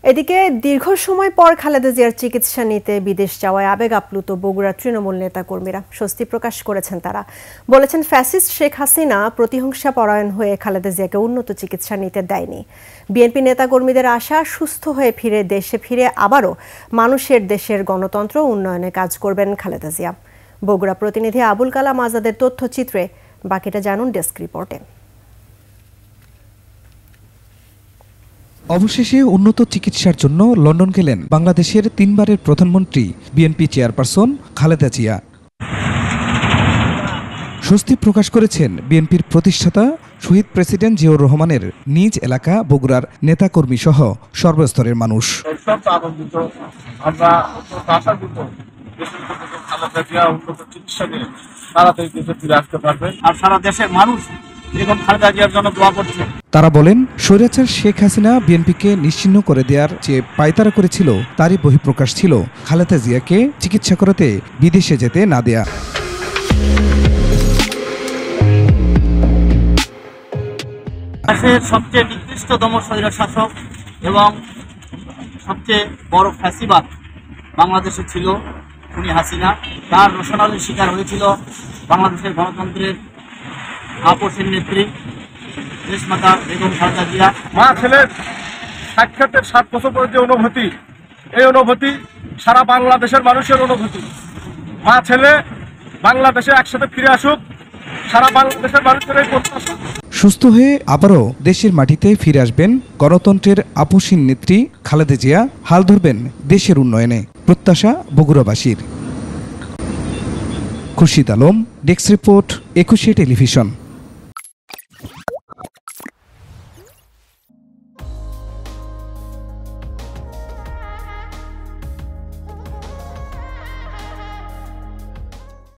এদিকে দীর্ঘ সময় পর খালেদা জিয়ার চিকিৎসা নিতে বিদেশ যাওয়ায় আবেগ আপ্লুত বগুড়ার তৃণমূল নেতাকর্মীরা স্বস্তি প্রকাশ করেছেন। তারা বলেছেন, ফ্যাসিস্ট শেখ হাসিনা প্রতিহিংসা পরায়ণ হয়ে খালেদা জিয়াকে উন্নত চিকিৎসা নিতে দেয়নি। বিএনপি নেতাকর্মীদের আশা, সুস্থ হয়ে দেশে ফিরে আবারও মানুষের দেশের গণতন্ত্র উন্নয়নে কাজ করবেন খালেদা জিয়া। বগুড়া প্রতিনিধি আবুল কালাম আজাদের তথ্যচিত্রে। বাকিটা জানুন ডেস্ক রিপোর্টে। অবশেষে উন্নত চিকিৎসার জন্য লন্ডন গেলেন বাংলাদেশের 3 বারের প্রধানমন্ত্রী বিএনপি চেয়ারপারসন খালেদা জিয়া। স্বস্তি প্রকাশ করেছেন বিএনপির প্রতিষ্ঠাতা শহীদ প্রেসিডেন্ট জিয়াউর রহমানের নিজ এলাকা বগুড়ার নেতাকর্মী সহ সর্বস্তরের মানুষ। তারা বলেন, স্বৈরাচার শেখ হাসিনা বিএনপিকে নিশ্চিহ্ন করে দেওয়ার যে পায়তারা করেছিল তারই বহিঃপ্রকাশ ছিল খালেদা জিয়াকে চিকিৎসা করাতে বিদেশে যেতে না দেয়া। দেশের সবচেয়ে নিকৃষ্টতম স্বৈর শাসক এবং সবচেয়ে বড় ফ্যাসিবাদ বাংলাদেশে ছিল খুনি হাসিনা। তার রোশনালির শিকার হয়েছিল বাংলাদেশের গণতন্ত্রের আপসের নেত্রী দেশমাতা বেগম খালেদা জিয়া। মা ছেলের সাক্ষাতের 7 বছর পরে যে অনুভূতি, এই অনুভূতি সারা বাংলাদেশের মানুষের অনুভূতি। মা ছেলে বাংলাদেশে একসাথে ফিরে আসুক, সারা বাংলাদেশের মানুষের এই প্রত্যাশা। সুস্থ হয়ে আবারও দেশের মাটিতে ফিরে আসবেন গণতন্ত্রের আপসীন নেত্রী খালেদা জিয়া, হাল ধরবেন দেশের উন্নয়নে, প্রত্যাশা বগুড়াবাসীর। Khurshid Alam, desk report, 21 television.